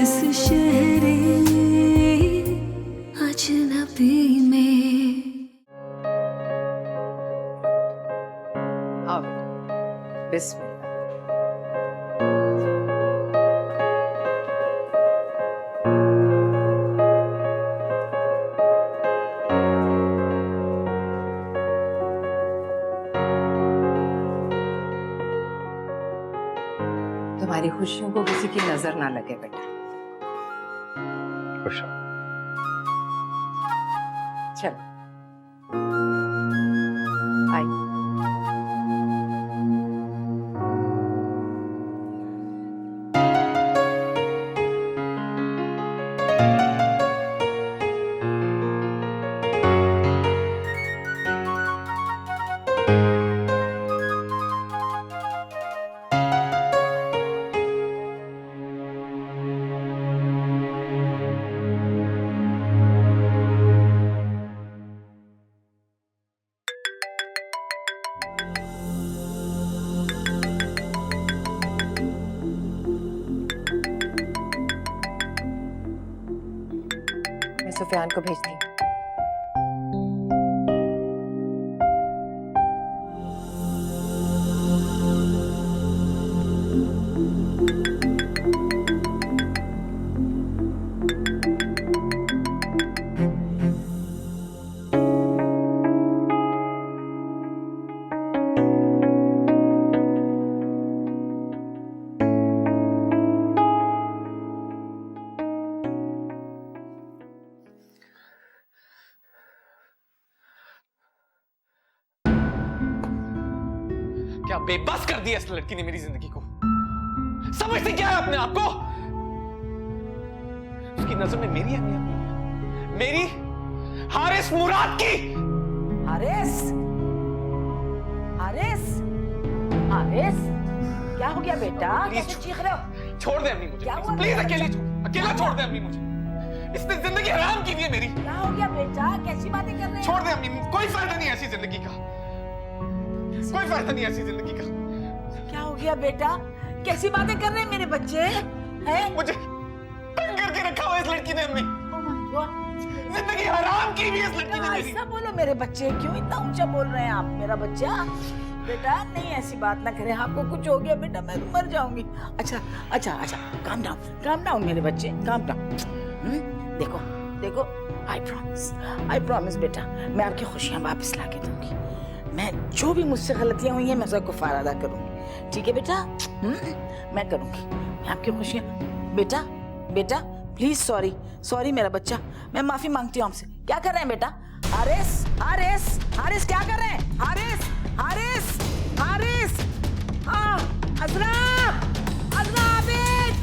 इस शहरे अजनबी में। आओ बिस्मिल्लाह। तुम्हारी खुशियों को किसी की नजर ना लगे बेटा। खुश चलो आई। मैं सुफियान को भेजती हूँ। क्या बेबस कर दिया इस लड़की ने मेरी जिंदगी को। समझते क्या है अपने आप को? उसकी नजर में मेरी अहमियत नहीं है, मेरी हारिस मुराद की। हारिस, हारिस, हारिस, क्या हो गया बेटा? कैसे चीख रहे हो? छोड़ दे अम्मी मुझे, प्लीज अकेला छोड़ दे अम्मी मुझे। इसने जिंदगी हराम की है मेरी। क्या हो गया बेटा? कैसी बातें कर रहे हैं? छोड़ दे अम्मी, कोई फायदा नहीं ऐसी जिंदगी का, कोई फायदा नहीं ऐसी जिंदगी का। क्या हो गया बेटा? कैसी बातें कर रहे हैं मेरे बच्चे? हैं? मुझे तंग करके रखा हुआ इस लड़की ने अम्मी। Oh my God! जिंदगी हराम की भी इस लड़की ने मेरी। ऐसा बोलो मेरे बच्चे, क्यों इतना ऊंचा बोल रहे हैं आप? मेरा बच्चा बेटा, नहीं ऐसी बात ना करें। आपको कुछ हो गया बेटा, मैं मर जाऊंगी। अच्छा अच्छा अच्छा, काम डाउन मेरे बच्चे, काम डाउन। देखो देखो, आई प्रॉमिस बेटा, मैं आपकी खुशियां वापस ला के दूंगी। मैं जो भी मुझसे गलतियां हुई हैं मैं सबको गुफ़ार अदा करूंगी। ठीक है बेटा? मैं करूंगी। मैं आपकी खुशियां बेटा, बेटा प्लीज सॉरी मेरा बच्चा, मैं माफी मांगती हूँ आपसे। क्या कर रहे हैं बेटा? हारिस, हारिस, हारिस क्या कर रहे हैं? हारिस, हारिस, हारिस, अज़रा, अज़रा, आबिद,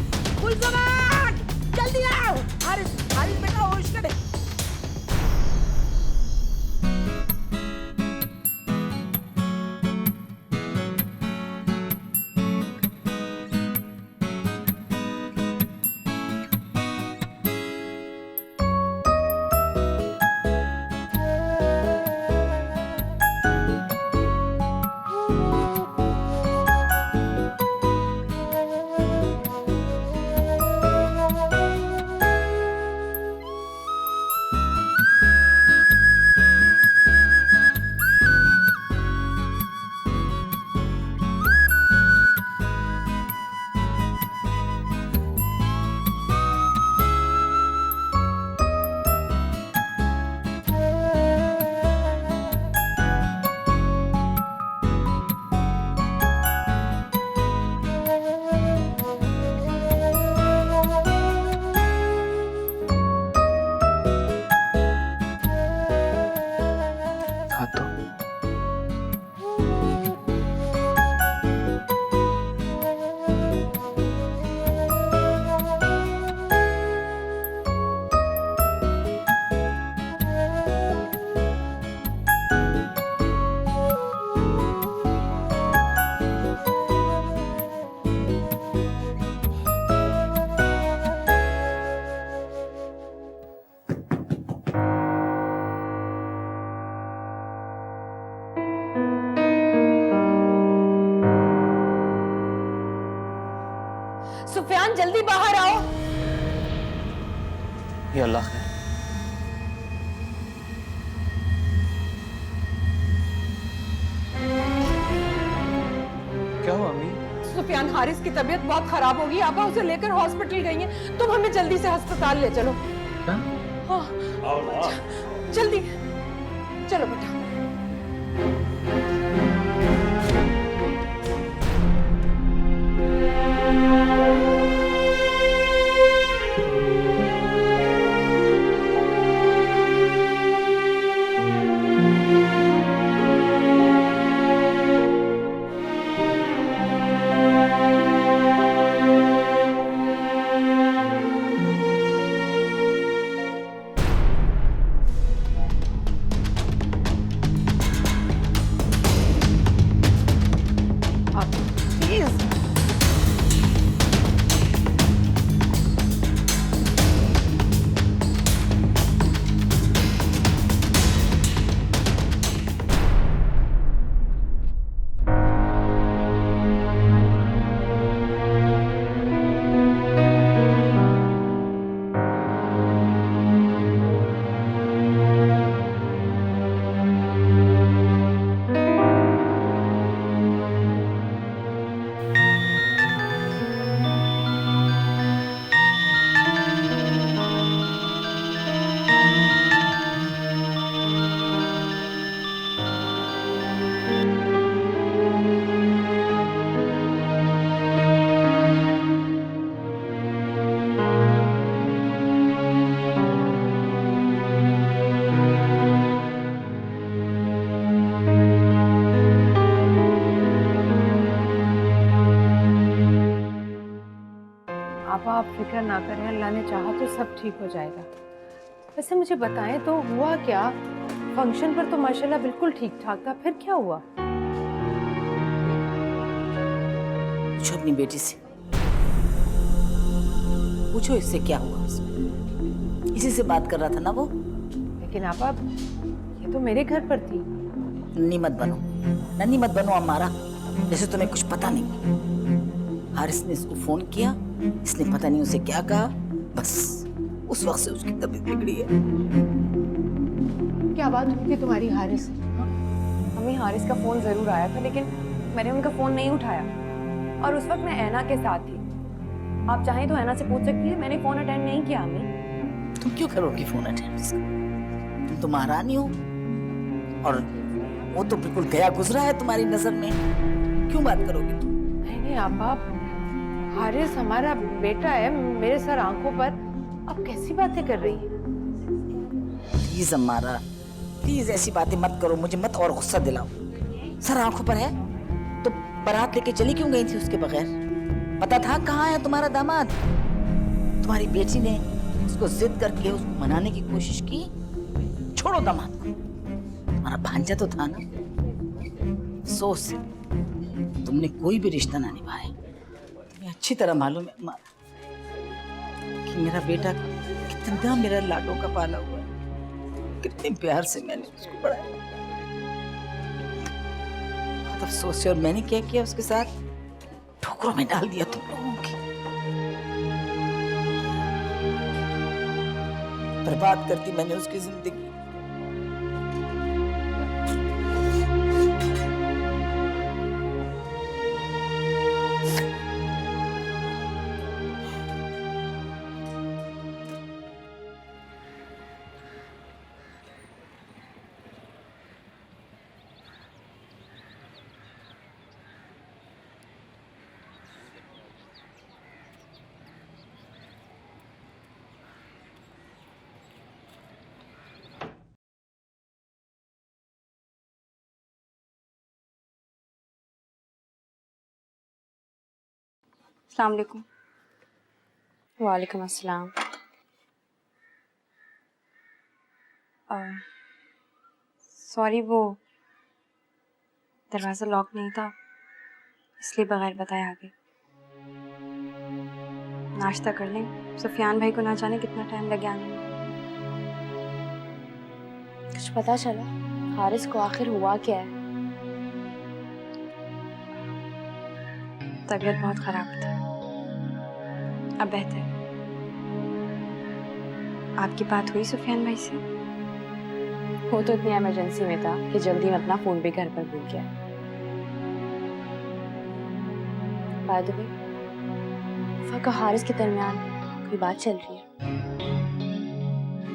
गुलज़मान, जल्दी आओ। हारिस, हारिस बेटा होश करे। सुफियान जल्दी बाहर आओ। या अल्लाह खैर। क्या हुआ अम्मी? सुफियान हारिस की तबीयत बहुत खराब होगी, आपा उसे लेकर हॉस्पिटल गई हैं। तुम हमें जल्दी से अस्पताल ले चलो। क्या? हाँ जल्दी चलो बेटा। आप फिक्र ना करें, अल्लाह ने चाहा तो सब ठीक हो जाएगा। वैसे मुझे बताएं तो हुआ क्या? फंक्शन पर तो माशाल्लाह बिल्कुल ठीक ठाक था, फिर क्या हुआ? पूछो अपनी बेटी से, पूछो इससे क्या हुआ। इसी से बात कर रहा था ना वो। लेकिन आपा ये तो मेरे घर पर थी। नन्ही मत बनो, नन्ही मत बनो हमारा, जैसे तुम्हें कुछ पता नहीं। हारिस ने इसको फोन किया, इसने पता नहीं उसे क्या कहा, बस उस वक्त से उसकी तबीयत बिगड़ी है। क्या बात हुई थी तुम्हारी हारिस से? हमें हारिस का फोन जरूर आया था, लेकिन मैंने उनका फोन नहीं उठाया और उस वक्त मैं ऐना के साथ थी। आप चाहें तो ऐना से पूछ सकती है, मैंने फोन अटेंड नहीं किया। अम्मी तुम क्यों करोगी फोन अटेंड? तुम तो महारानी हो और वो तो बिल्कुल गया गुजरा है तुम्हारी नजर में, क्यों बात करोगी तुम? नहीं आपा, हारिस हमारा बेटा है, मेरे सर आंखों पर। अब कैसी बातें कर रही है? प्लीज अम्मारा, प्लीज ऐसी बातें मत करो, मुझे मत और गुस्सा दिलाओ। सर आंखों पर है तो बारात लेके चली क्यों गई थी उसके बगैर? पता था कहाँ है तुम्हारा दामाद? तुम्हारी बेटी ने उसको जिद करके उसको मनाने की कोशिश की। छोड़ो दामाद को, तुम्हारा भांजा तो था ना। अफसोस से तुमने कोई भी रिश्ता ना निभाया। तुम्हें अच्छी तरह मालूम है अम्मा कि मेरा बेटा कितना मेरा लाडों का पाला हुआ है, कितने प्यार से मैंने उसको पढ़ाया। बहुत अफसोस है, और मैंने क्या किया उसके साथ? ठोकरों में डाल दिया तुम लोगों की। बर्बाद कर दी मैंने उसकी जिंदगी। अस्सलाम वालेकुम। वालेकुम अस्सलाम। सॉरी, वो दरवाज़ा लॉक नहीं था, इसलिए बगैर बताए आ गई। नाश्ता कर लें, सुफियान भाई को ना जाने कितना टाइम लगे आने में। कुछ पता चला हारिस को आखिर हुआ क्या है? तबीयत बहुत खराब थी, अब बेहतर। आपकी बात हुई सुफियान भाई से? वो तो इतनी इमरजेंसी में था कि जल्दी में अपना फोन भी घर पर भूल गया। बाय द वे, फ़का हारिस के दरमियान कोई बात चल रही है?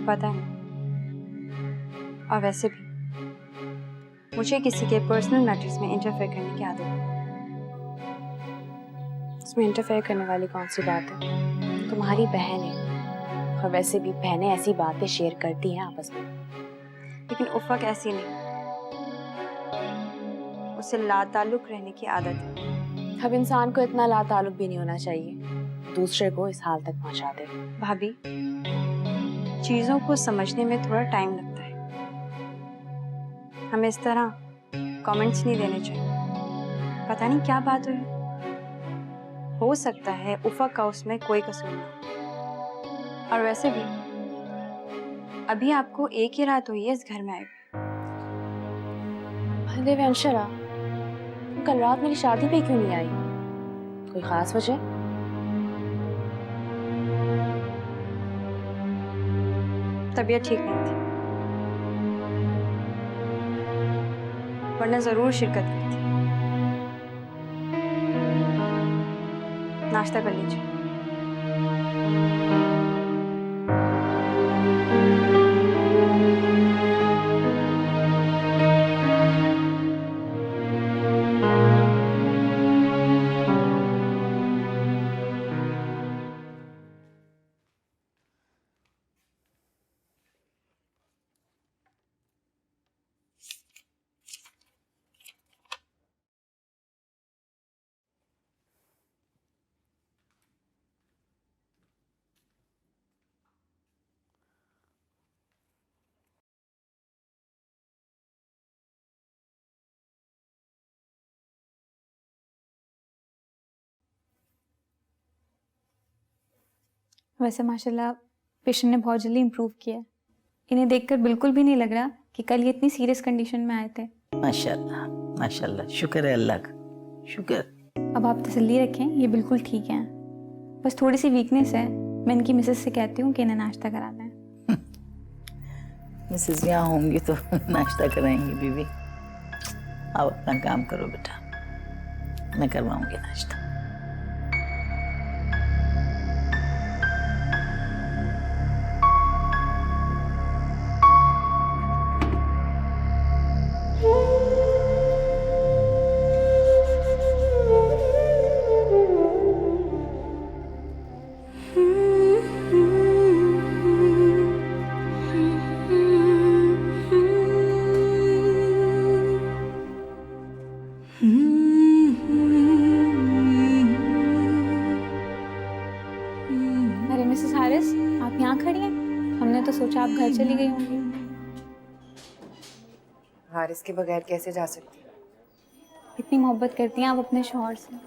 पता नहीं। और वैसे भी मुझे किसी के पर्सनल मैटर्स में इंटरफेयर करने की आदत है। इसमें इंटरफेयर करने वाली कौन सी बात है? तुम्हारी बहन है, और वैसे भी बहनें ऐसी बातें शेयर करती हैं आपस में, लेकिन उफ़क ऐसी नहीं। उसे लाताल्लुक रहने की आदत है। अब इंसान को इतना लाताल्लुक भी नहीं होना चाहिए, दूसरे को इस हाल तक पहुंचा दे। भाभी, चीज़ों को समझने में थोड़ा टाइम लगता है। हमें इस तरह कमेंट्स नहीं देने चाहिए। पता नहीं क्या बात हुई, हो सकता है उफ़क का उसमें कोई कसूर ना। और वैसे भी अभी आपको एक ही रात हुई है इस घर में आए हुए। अंशरा, कल रात मेरी शादी पे क्यों नहीं आई? कोई खास वजह? तबीयत ठीक नहीं थी, वरना जरूर शिरकत करती। नाश्ता कर लीजिए। वैसे माशाल्लाह पेशेंट ने बहुत जल्दी इम्प्रूव किया है। इन्हें देखकर बिल्कुल भी नहीं लग रहा कि कल ये इतनी सीरियस कंडीशन में आए थे। माशाल्लाह माशाल्लाह, शुक्र है अल्लाह का, शुक्र। अब आप तसल्ली रखें, ये बिल्कुल ठीक हैं। बस थोड़ी सी वीकनेस है। मैं इनकी मिसेस से कहती हूँ कि इन्हें नाश्ता करा दें। मिसेस यहाँ होंगी तो नाश्ता कराएंगी बीवी। आप अपना काम करो बेटा, मैं करवाऊंगी नाश्ता। अरे मिसेस हारिस, आप यहाँ खड़ी हैं? हमने तो सोचा आप घर चली गई होंगी। हारिस के बगैर कैसे जा सकती? इतनी मोहब्बत करती हैं आप अपने शौहर से,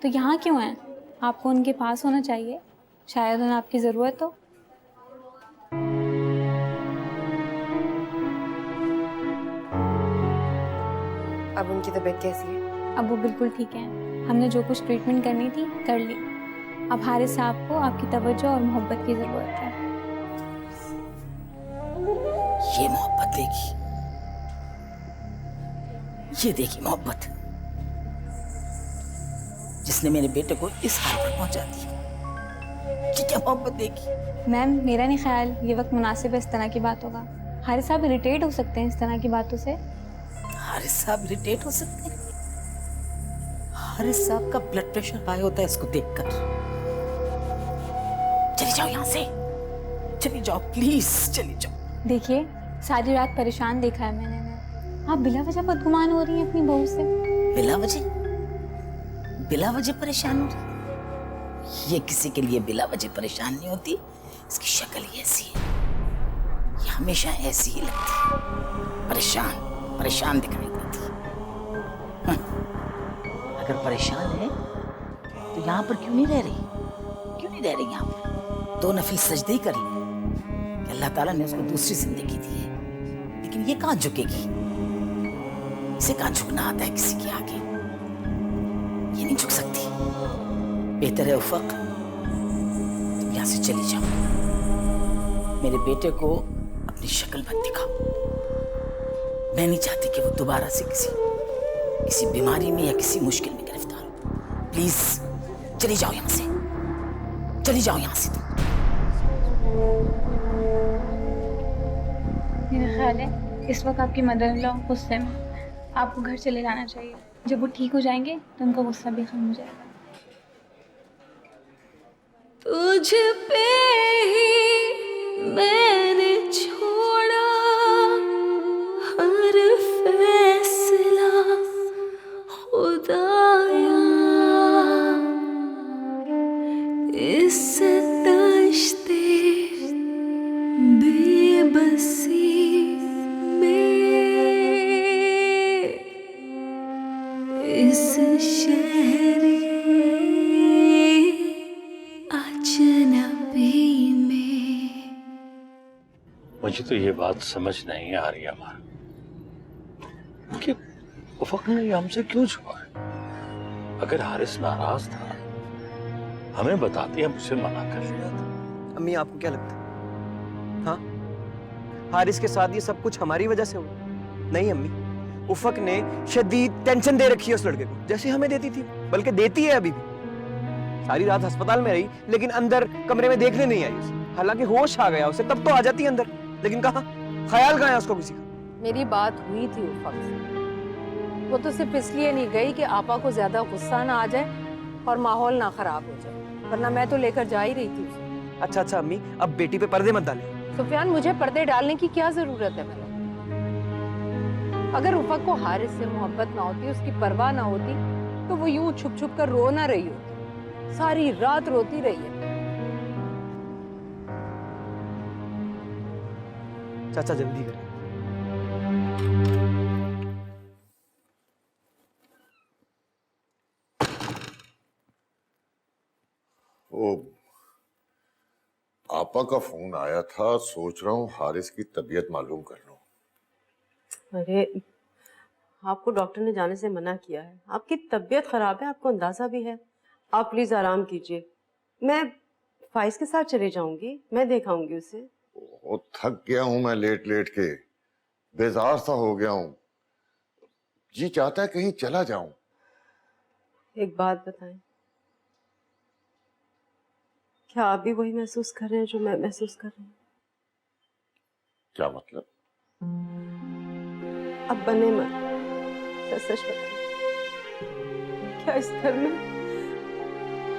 तो यहाँ क्यों हैं? आपको उनके पास होना चाहिए, शायद उन्हें आपकी ज़रूरत हो। अब उनकी तबीयत कैसी है? अब वो बिल्कुल ठीक हैं। हमने जो कुछ ट्रीटमेंट करनी थी कर ली। अब हारिस साहब को आपकी तवज्जो और मोहब्बत की ज़रूरत है। ये मोहब्बत देखी, ये देखी मोहब्बत जिसने मेरे बेटे को इस हाल पर पहुंचा दिया। ये क्या मोहब्बत देखी। मैम, मेरा नहीं ख्याल ये वक्त मुनासिब है इस तरह की बातों का। हारिस साहब इरिटेट हो सकते हैं इस तरह की बातों से। हारिस साहब इरिटेट हो सकते हैं? हारिस साहब का ब्लड प्रेशर हाई होता है इसको देखकर। चली जाओ यहाँ से, चली जाओ प्लीज, चली जाओ। देखिए, सारी रात परेशान देखा है मैंने। आप बिला वजह बदगुमान हो रही हैं अपनी बहू से। बिला वजह परेशान हो रही? ये किसी के लिए बिला वजह परेशान नहीं होती। इसकी शक्ल ही ऐसी है, ये हमेशा ऐसी ही लगती है, परेशान दिखाई देती है। अगर परेशान है तो यहाँ पर क्यों नहीं रह रही? क्यों नहीं रह रही यहाँ पर? 2 नफिल सजदे ही कर ले कि अल्लाह ताला ने उसको दूसरी जिंदगी दी है, लेकिन ये कहाँ झुकेगी? इसे कहाँ झुकना आता है किसी के आगे? ये नहीं झुक सकती। बेहतर है उफ़क, तुम यहाँ से चली जाओ। मेरे बेटे को अपनी शक्ल मत दिखाओ। मैं नहीं चाहती कि वो दोबारा से किसी बीमारी में या किसी मुश्किल में गिरफ्तार हो। प्लीज चली जाओ यहां से, चली जाओ यहां से तुम। मेरा ख्याल है इस वक्त आपकी मदर इन लॉ गुस्से में, आपको घर चले जाना चाहिए। जब वो ठीक हो जाएंगे तो उनका गुस्सा भी कम हो जाएगा। तुझ पे ही मैंने छोड़ा हर फैसला खुदाया, इस तश्ते बेबसी में, इस शहर अजनबी में। मुझे तो ये बात समझ नहीं आ रही अमर कि उफक ने ये हमसे क्यों छुपा है। अगर हारिस नाराज था हमें बताती, हम उसे मना कर लिया था। अम्मी आपको क्या लगता है? हाँ, हारिस के साथ ये सब कुछ हमारी वजह से हुआ? नहीं अम्मी, उफक ने शदीद टेंशन दे रखी है उस लड़के को, जैसे हमें देती थी, बल्कि देती है अभी भी। सारी रात अस्पताल में रही लेकिन अंदर कमरे में देखने नहीं आई उसे। हालांकि होश आ गया उसे तब तो आ जाती अंदर, लेकिन कहाँ, ख्याल कहाँ है उसको किसी का। मेरी बात हुई थी उफक से, वो तो सिर्फ इसलिए नहीं गई कि आपा को ज्यादा गुस्सा ना आ जाए और माहौल ना खराब हो जाए, वरना मैं तो लेकर जा ही रही थी उसे। अच्छा अम्मी, अब बेटी पे पर्दे मत डालें। सुफियान, मुझे पर्दे डालने की क्या जरूरत है? मैंने अगर उफक को हारिस से मोहब्बत ना होती, उसकी परवाह ना होती, तो वो यूं छुप छुप कर रो ना रही होती, सारी रात रोती रही है। चाचा जल्दी करें। ओ, आपा का फोन आया था, सोच रहा हूँ हारिस की तबीयत मालूम कर लूं। अरे आपको डॉक्टर ने जाने से मना किया है, आपकी तबीयत खराब है, आपको अंदाजा भी है। आप प्लीज आराम कीजिए, मैं फाइज के साथ चले जाऊंगी, मैं दिखाऊंगी उसे। ओ, थक गया हूं मैं लेट लेट के, बेजार सा हो गया हूं। जी चाहता है कहीं चला जाऊं। एक बात बताएं, क्या आप भी वही महसूस कर रहे हैं जो मैं महसूस कर रही हूँ? क्या मतलब? अब बने मत, सच सच बताएं, क्या इस घर में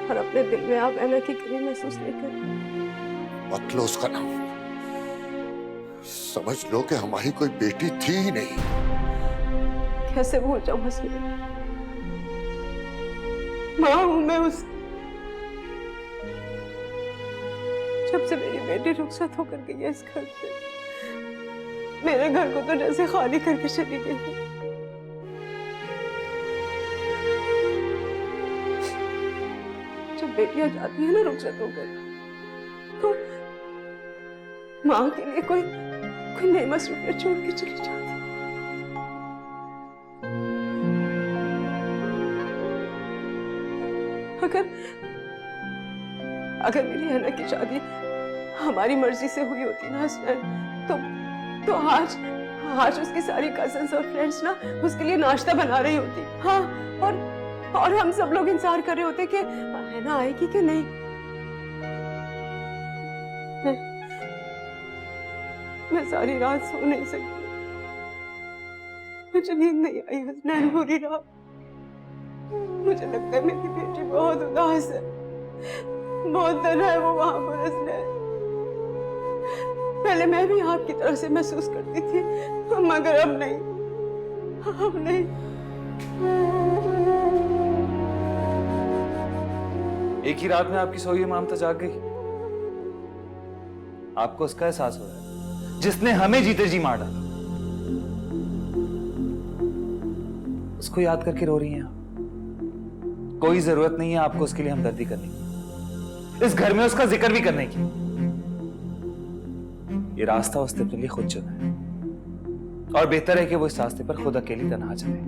और अपने दिल में आप ऐना की कमी महसूस नहीं कर रहे? मत लो उसका नाम, समझ लो कि हमारी कोई बेटी थी ही नहीं। कैसे भूल जाऊं हसनैन, माँ हूं मैं उसकी। जब से मेरी बेटी रुखसत होकर गई है इस घर से, मेरे घर को तो जैसे खाली करके चली गई है। जब बेटियां जाती है ना रुखसत होकर, तो माँ के लिए कोई नई मसरूफियत छोड़ के चली जाती है। अगर मेरी हना की शादी हमारी मर्जी से हुई होती ना हसनैन, तो आज उसकी सारी कजन्स और फ्रेंड्स ना उसके लिए नाश्ता बना रही होती। हाँ, और हम सब लोग इंतजार कर रहे होते कि हना आएगी कि नहीं। मैं सारी रात सो नहीं सकती, मुझे नींद नहीं आई हसनैन पूरी रात। मुझे लगता है मेरी बेटी बहुत उदास है, बहुत तन्हा है वो वहां पर हसनैन। पहले मैं भी आपकी तरह से महसूस करती थी, मगर अब नहीं। एक ही रात में आपकी सोई इमामता जाग गई। आपको उसका एहसास हो रहा है जिसने हमें जीते जी मार डाला, उसको याद करके रो रही हैं आप। कोई जरूरत नहीं है आपको उसके लिए हमदर्दी करने की, इस घर में उसका जिक्र भी करने की। ये रास्ता उसने अपने लिए खुद चुना है और बेहतर है कि वो इस रास्ते पर खुद अकेली तन्हा चले।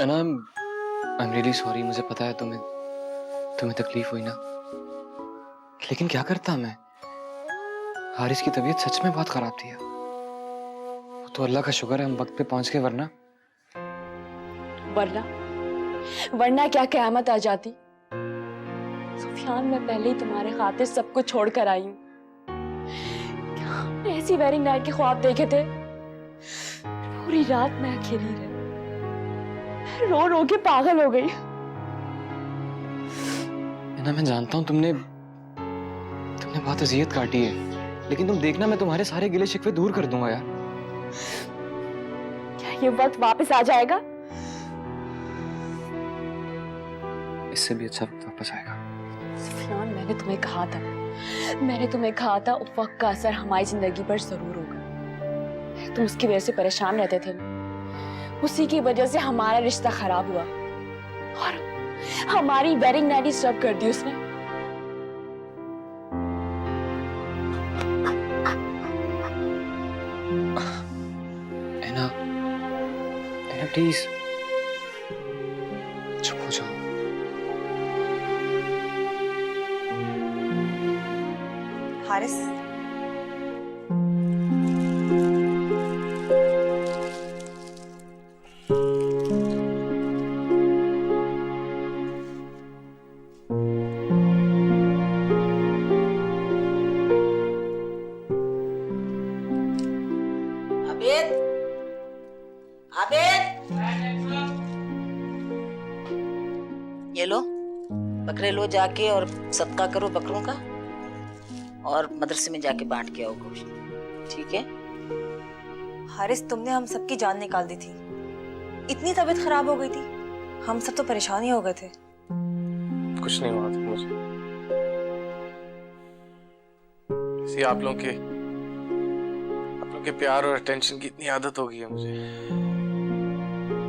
एना, आई एम रियली सॉरी। मुझे पता है तुम्हें तकलीफ हुई ना, लेकिन क्या करता मैं। हारिस की तबीयत सच में बहुत खराब थी। वो तो अल्लाह का शुक्र है हम वक्त पे पहुंच गए, वरना क्या क़यामत आ जाती। सुफियान, मैं पहले ही तुम्हारे खातिर सब कुछ छोड़ कर आई हूँ। हमने ऐसी वेडिंग नाइट के ख्वाब देखे थे, पूरी रात मैं अकेली रही, रो रो के पागल हो गई। ना मैं जानता हूँ तुमने बहुत अजियत काटी है, लेकिन तुम देखना मैं तुम्हारे सारे गिले शिकवे दूर कर दूंगा यार। क्या ये वक्त वापस आ जाएगा? इससे भी अच्छा वक्त वापस आएगा। सुफियान, मैंने तुम्हें कहा था उफ़क़ का असर हमारी जिंदगी पर जरूर होगा। तुम उसकी वजह से परेशान रहते थे ना, उसी की वजह से हमारा रिश्ता खराब हुआ और हमारी वेडिंग नाइट डिस्टर्ब कर दी उसने। एना प्लीज चुप हो जाओ। हारिस, आबिद, आबिद, ये लो बकरे लो जाके और सदका करो बकरों का, और मदरसे में जाके बांट के आओ गोश्त, ठीक है? हारिस, तुमने हम सबकी जान निकाल दी थी। इतनी तबीयत खराब हो गई थी, हम सब तो परेशान ही हो गए थे। कुछ नहीं हुआ था मुझे, इसी आप लोगों के प्यार और अटेंशन की इतनी आदत हो गई है मुझे,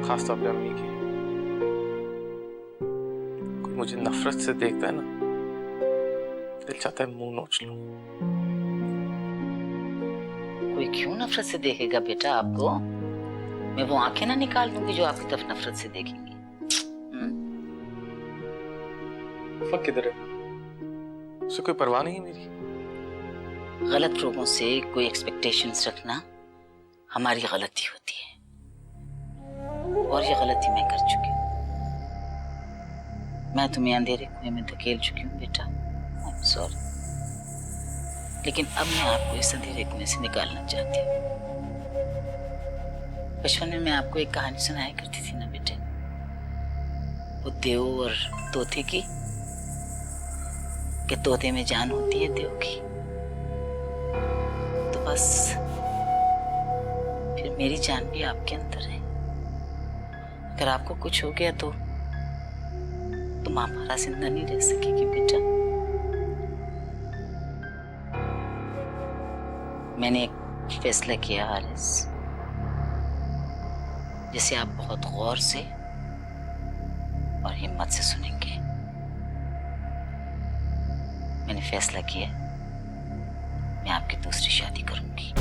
खासतौर पे अम्मी की। कोई मुझे नफरत से देखता है ना, दिल चाहता है मुंह नोच लूं। कोई क्यों नफरत से देखेगा बेटा आपको? मैं वो आंखें ना निकाल दूंगी जो आपकी तरफ नफरत से देखेंगी। फक किधर है? उसे कोई परवाह नहीं है मेरी। गलत लोगों से कोई एक्सपेक्टेशंस रखना हमारी गलती होती है, और ये गलती मैं कर चुकी हूँ। मैं तुम्हें अंधेरे कुएं में धकेल चुकी हूँ बेटा, आई एम सॉरी। लेकिन अब मैं आपको इस अंधेरे कुएं से निकालना चाहती हूँ। बचपन में मैं आपको एक कहानी सुनाया करती थी ना बेटे, वो देव और तोते की, कि तोते में जान होती है देव की। तो बस फिर मेरी जान भी आपके अंदर है। अगर आपको कुछ हो गया तो तुम हमारा जिंदा नहीं रह सकेगी बेटा। मैंने एक फैसला किया हारिस, जिसे आप बहुत गौर से और हिम्मत से सुनेंगे। मैंने फैसला किया, मैं आपकी दूसरी शादी करूंगी।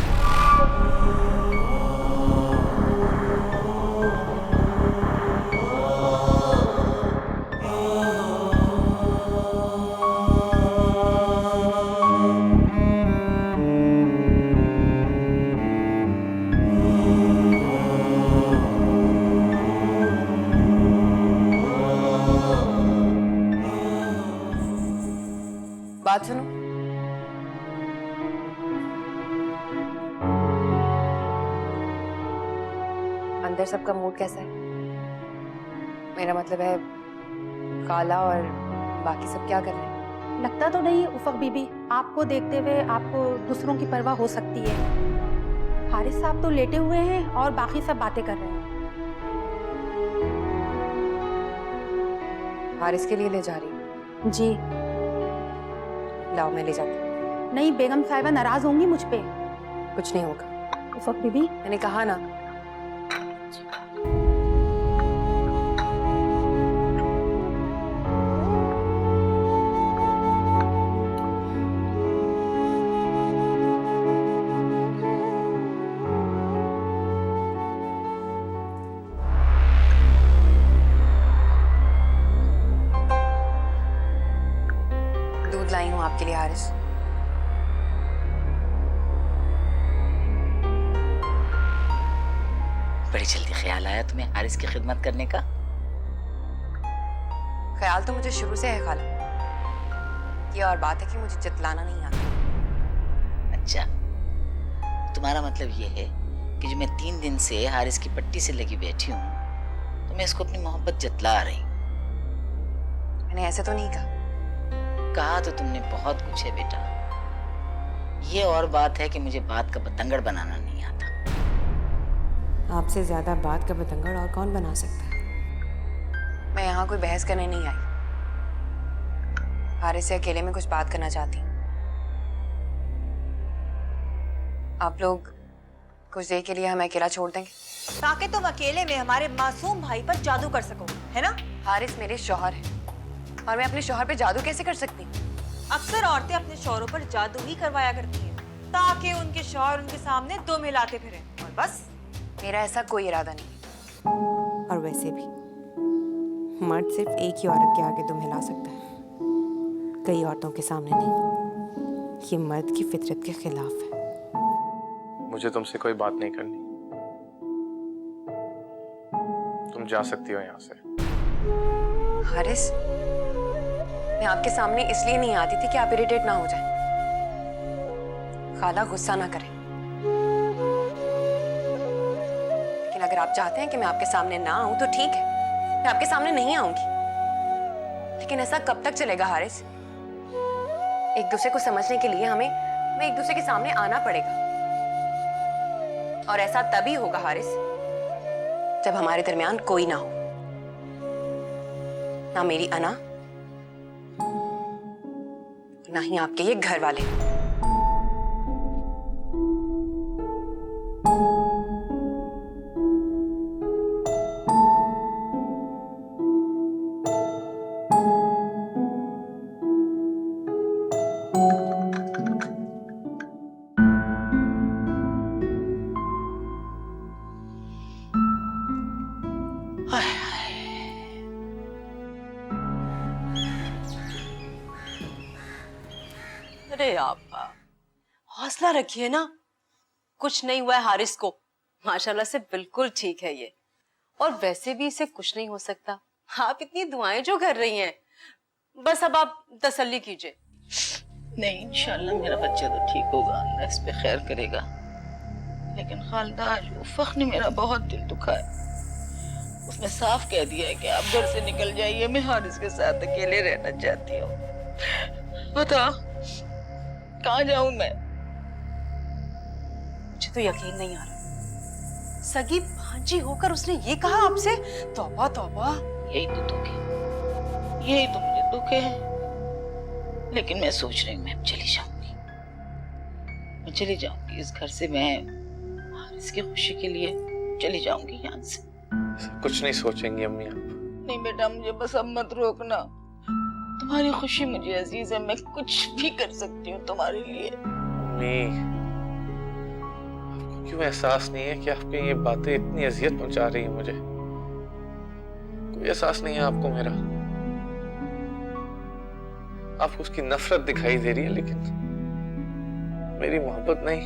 बात सुनो, अंदर सबका मूड कैसा है? मेरा मतलब है काला और बाकी सब क्या कर रहे हैं? लगता तो नहीं उफक बीबी, आपको देखते हुए आपको दूसरों की परवाह हो सकती है। हारिस साहब तो लेटे हुए हैं और बाकी सब बातें कर रहे हैं। हारिस के लिए ले जा रही हूँ? जी लाओ मैं ले जाती हूँ। नहीं, बेगम साहिबा नाराज होंगी मुझ पे। कुछ नहीं होगा उफक बीबी, मैंने कहा ना। आपके लिए हारिस। बड़ी जल्दी ख्याल आया तुम्हें हारिस की खिदमत करने का? ख्याल तो मुझे शुरू से है खाला, ये और बात है कि मुझे जतलाना नहीं आता। अच्छा, तुम्हारा मतलब ये है कि जो मैं 3 दिन से हारिस की पट्टी से लगी बैठी हूँ तो मैं इसको अपनी मोहब्बत जतला रही हूँ? मैंने ऐसे तो नहीं कहा तो तुमने बहुत कुछ है बेटा। ये और बात है कि मुझे बात का बतंगड़ बनाना नहीं आता। आपसे ज्यादा बात का बतंगड़ और कौन बना सकता है? मैं यहाँ कोई बहस करने नहीं आई, हारिस से अकेले में कुछ बात करना चाहती हूँ। आप लोग कुछ देर के लिए हमें अकेला छोड़ देंगे ताकि तुम अकेले में हमारे मासूम भाई पर जादू कर सको, है ना? हारिस मेरे शौहर है और मैं अपने शौहर पे जादू कैसे कर सकती हूँ? अक्सर औरतें अपने शौहरों पर जादू ही करवाया करती हैं ताकि उनके शौहर उनके सामने दुम हिलाते फिरें, और बस। मेरा ऐसा कोई इरादा नहीं। और वैसे भी मर्द सिर्फ एक ही औरत के आगे दुम हिला सकता है, कई औरतों के सामने नहीं। ये मर्द की फितरत के खिलाफ है। मुझे तुमसे कोई बात नहीं करनी, तुम जा सकती हो यहाँ से। हारिस, मैं आपके सामने इसलिए नहीं आती थी कि आप इरिटेट ना हो जाए। खाला गुस्सा ना करें, लेकिन अगर आप चाहते हैं कि मैं आपके सामने ना आऊं तो ठीक है, मैं आपके सामने नहीं आऊंगी। लेकिन ऐसा कब तक चलेगा हारिस? एक दूसरे को समझने के लिए हमें एक दूसरे के सामने आना पड़ेगा, और ऐसा तभी होगा हारिस जब हमारे दरमियान कोई ना हो, ना मेरी अना, ना ही आपके ये घर वाले। अरे आपा, हौसला रखिए ना, कुछ नहीं हुआ है हारिस को, माशाल्लाह से बिल्कुल ठीक है ये। और वैसे भी इसे कुछ नहीं हो सकता, आप इतनी दुआएं जो कर रही हैं, बस अब आप तसल्ली कीजिए। नहीं, इंशाल्लाह मेरा बच्चा तो ठीक होगा, अल्लाह इस पे खैर करेगा। लेकिन खालदा, आज उफक ने मेरा बहुत दिल दुखा है। उसने साफ कह दिया है कि आप घर से निकल जाइए, मैं हारिस के साथ अकेले रहना चाहती हूँ। बता कहाँ जाऊं मैं? मुझे तो यकीन नहीं आ रहा, सगी भांजी होकर उसने ये कहा आपसे? तौबा तौबा। यही तो दुख है, यही तो मुझे दुख है। लेकिन मैं सोच रही हूँ मैं अब चली जाऊंगी, मैं चली जाऊंगी इस घर से। मैं हारिस की खुशी के लिए चली जाऊंगी यहाँ से। कुछ नहीं सोचेंगी अम्मी आप? नहीं बेटा, मुझे बस अब मत रोकना, तुम्हारी खुशी मुझे अजीज है, मैं कुछ भी कर सकती हूँ तुम्हारे लिए। अम्मी, आपको क्यों एहसास नहीं है कि आपकी ये बातें इतनी अजियत पहुंचा रही हैं मुझे? कोई एहसास नहीं है आपको मेरा? आपको उसकी नफरत दिखाई दे रही है, लेकिन मेरी मोहब्बत नहीं।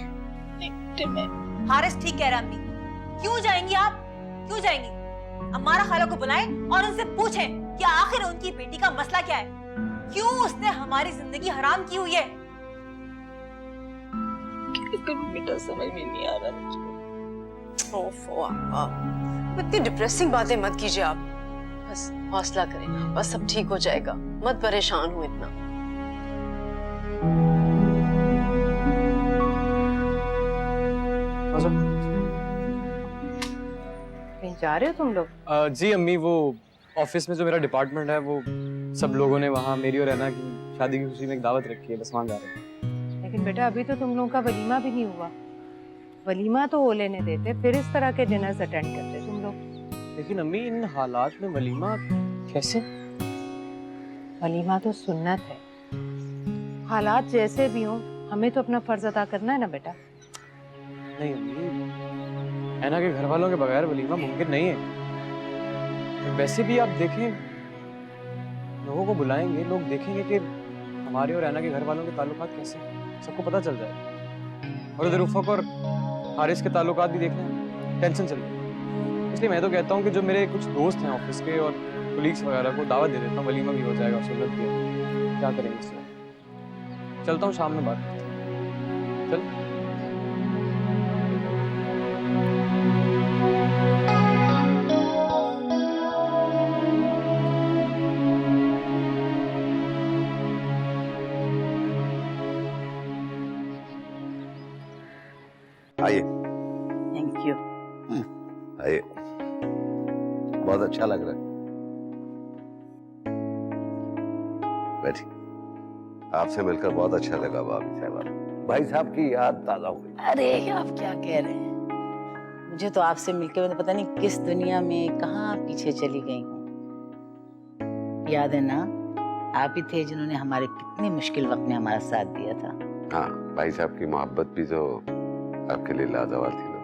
हारिस ठीक कह रहा अम्मी, क्यों जाएंगी आप? क्यों जाएंगी? अम्मारा खाला को बुलाएं और उनसे पूछें कि आखिर उनकी बेटी का मसला क्या है, क्यों उसने हमारी जिंदगी हराम की हुई है। बेटा समझ में नहीं आ रहा मुझे। ओफो आप इतनी डिप्रेसिंग बातें मत कीजिए आप, बस हौसला करें, बस सब ठीक हो जाएगा, मत परेशान हो इतना। कहीं जा रहे हो तुम लोग? जी अम्मी, वो ऑफिस में जो मेरा डिपार्टमेंट है, वो सब लोगों ने वहाँ मेरी और रैना की शादी की खुशी में एक दावत रखी है, बस वहाँ जा रहे हैं। लेकिन बेटा अभी तो तुम लोगों का वलीमा भी नहीं हुआ। वलीमा तो वो लेने देते, फिर इस तरह के डिनर्स अटेंड करते तुम लोग। लेकिन अम्मी, इन हालात में वलीमा कैसे? वलीमा तो सुन्नत है, हालात जैसे भी हों हमें तो अपना फर्ज अदा करना है ना बेटा। नहीं अम्मी, ऐना के घर वालों के बगैर वलीमा मुमकिन नहीं है। वैसे भी आप देखें, लोगों को बुलाएंगे, लोग देखेंगे कि हमारे और रैना के घर वालों के ताल्लुकात कैसे हैं, सबको पता चल जाएगा। और उधर उफक और हारिस के ताल्लुकात भी देखने हैं, टेंशन चल रही है। इसलिए मैं तो कहता हूँ कि जो मेरे कुछ दोस्त हैं ऑफिस के और कोलीग्स वगैरह को दावत दे देता हूँ, वलीमा भी हो जाएगा, सुन्नत भी है। क्या करेंगे इसमें? चलता हूँ, शाम में बात करते हैं। चल। आइए। Thank you. आइए, बहुत अच्छा लग रहा है। बैठिए। आपसे मिलकर बहुत अच्छा लगा भाभी साहबा। भाई साहब की याद ताजा हो गई। अरे आप क्या कह रहे हैं, मुझे तो आपसे मिलकर मैं पता नहीं किस दुनिया में कहाँ पीछे चली गई हूँ। याद है ना, आप ही थे जिन्होंने हमारे कितने मुश्किल वक्त में हमारा साथ दिया था। हाँ, भाई साहब की मोहब्बत भी तो आपके लिए लाजवाब थी ना।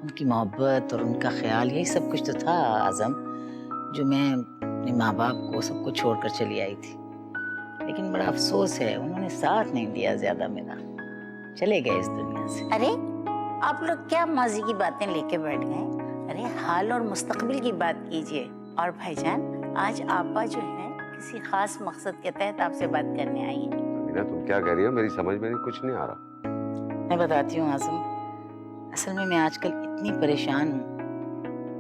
उनकी मोहब्बत और उनका ख्याल, यही सब कुछ तो था आजम, जो मैं अपने माँ बाप को सबको छोड़कर चली आई थी। लेकिन बड़ा अफसोस है, उन्होंने साथ नहीं दिया ज्यादा मेरा, चले गए इस दुनिया से। अरे आप लोग क्या मजे की बातें लेके बैठ गए? अरे हाल और मुस्तकबिल की बात कीजिए। और भाईजान, आज आपा जो है किसी खास मकसद के तहत आपसे बात करने आई है। मीना, तुम क्या कह रही हो? मेरी समझ में नहीं, कुछ नहीं आ रहा। मैं बताती हूँ आजम, असल में मैं आजकल इतनी परेशान हूँ।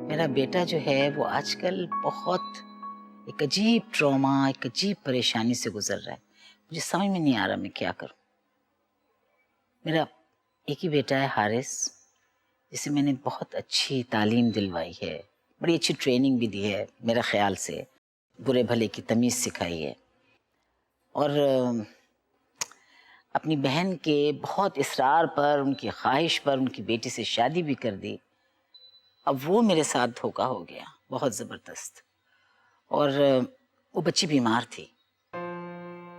मेरा बेटा जो है वो आजकल बहुत एक अजीब ट्रॉमा, एक अजीब परेशानी से गुजर रहा है। मुझे समझ में नहीं आ रहा मैं क्या करूँ। मेरा एक ही बेटा है हारिस, जिसे मैंने बहुत अच्छी तालीम दिलवाई है, बड़ी अच्छी ट्रेनिंग भी दी है, मेरा ख्याल से बुरे भले की तमीज़ सिखाई है। और अपनी बहन के बहुत इसरार पर, उनकी ख्वाहिश पर उनकी बेटी से शादी भी कर दी। अब वो मेरे साथ धोखा हो गया बहुत ज़बरदस्त। और वो बच्ची बीमार थी।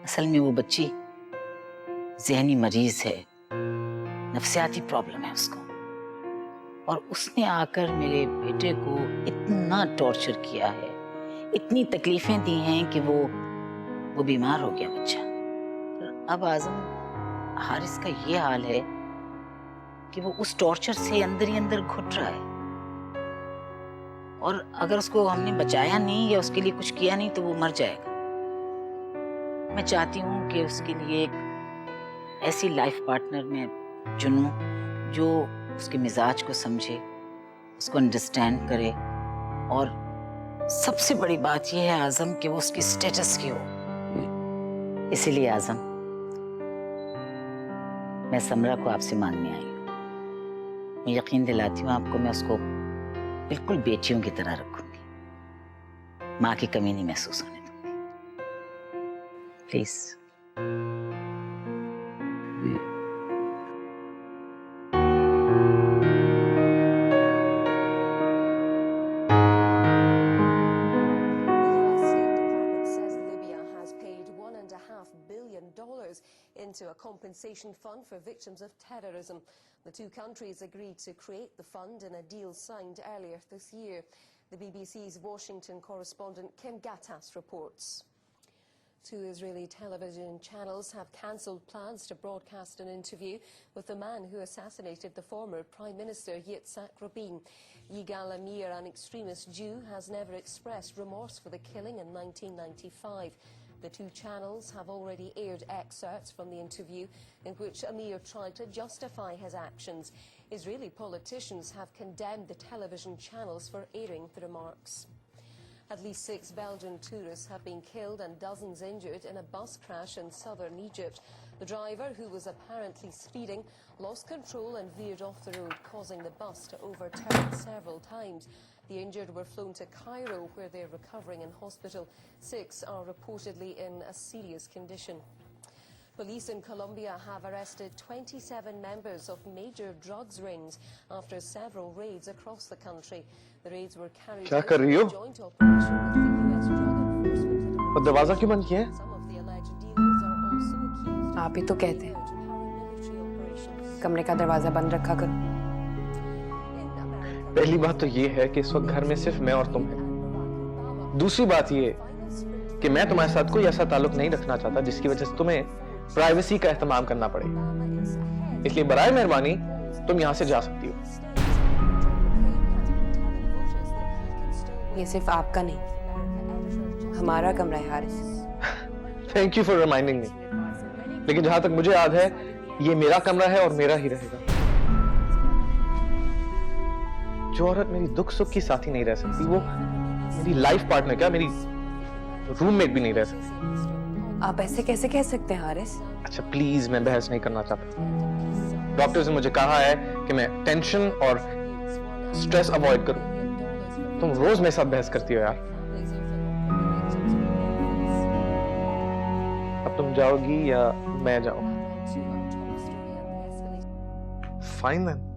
असल में वो बच्ची ज़हनी मरीज़ है, नफ्सियाती प्रॉब्लम है उसको। और उसने आकर मेरे बेटे को इतना टॉर्चर किया है, इतनी तकलीफ़ें दी हैं कि वो बीमार हो गया बच्चा। अब आज़म, हारिस का ये हाल है कि वो उस टॉर्चर से अंदर ही अंदर घुट रहा है। और अगर उसको हमने बचाया नहीं या उसके लिए कुछ किया नहीं तो वो मर जाएगा। मैं चाहती हूँ कि उसके लिए एक ऐसी लाइफ पार्टनर मैं चुनूं जो उसके मिजाज को समझे, उसको अंडरस्टैंड करे। और सबसे बड़ी बात यह है आज़म कि वो उसकी स्टेटस की हो। इसीलिए आज़म, मैं समरा को आपसे मांगने आई हूँ। मैं यकीन दिलाती हूँ आपको, मैं उसको बिल्कुल बेटियों की तरह रखूंगी, माँ की कमी नहीं महसूस होने दूंगी। Please. into a compensation fund for victims of terrorism. The two countries agreed to create the fund in a deal signed earlier this year. The BBC's Washington correspondent Kim Gattas reports. Two Israeli television channels have cancelled plans to broadcast an interview with the man who assassinated the former Prime Minister Yitzhak Rabin. Yigal Amir, an extremist Jew, has never expressed remorse for the killing in 1995. The two channels have already aired excerpts from the interview in which Amir tried to justify his actions. Israeli politicians have condemned the television channels for airing the remarks. At least 6 Belgian tourists have been killed and dozens injured in a bus crash in southern Egypt. The driver, who was apparently speeding, lost control and veered off the road, causing the bus to overturn several times. The injured were flown to Cairo, where they're recovering in hospital. 6 are reportedly in a serious condition. Police in Colombia have arrested 27 members of major drugs rings after several raids across the country. The raids were carried out in a joint operation with the US Drug Enforcement Administration. और दरवाजा क्यों बंद किया है? Some of the alleged dealers are also accused आप ही तो कहते हैं paramilitary operations. कमरे का दरवाजा बंद रखा करो। पहली बात तो ये है कि इस वक्त घर में सिर्फ मैं और तुम हैं। दूसरी बात ये कि मैं तुम्हारे साथ कोई ऐसा ताल्लुक नहीं रखना चाहता जिसकी वजह से तुम्हें प्राइवेसी का एहतमाम करना पड़े। इसलिए बराए मेहरबानी तुम यहां से जा सकती हो। ये सिर्फ आपका नहीं, हमारा कमरा है Haris. Thank you for reminding me. लेकिन जहां तक मुझे याद है ये मेरा कमरा है और मेरा ही रहेगा। जो औरत मेरी दुख सुख की साथी नहीं रह सकती वो मेरी लाइफ पार्टनर क्या मेरी रूममेट भी नहीं रह सकती। आप ऐसे कैसे कह सकते हैं हारिस? अच्छा प्लीज, मैं बहस नहीं करना चाहता। डॉक्टर्स ने मुझे कहा है कि मैं टेंशन और स्ट्रेस अवॉइड करूं। तुम रोज मेरे साथ बहस करती हो यार। अब तुम जाओगी या मैं जाऊं? Fine then.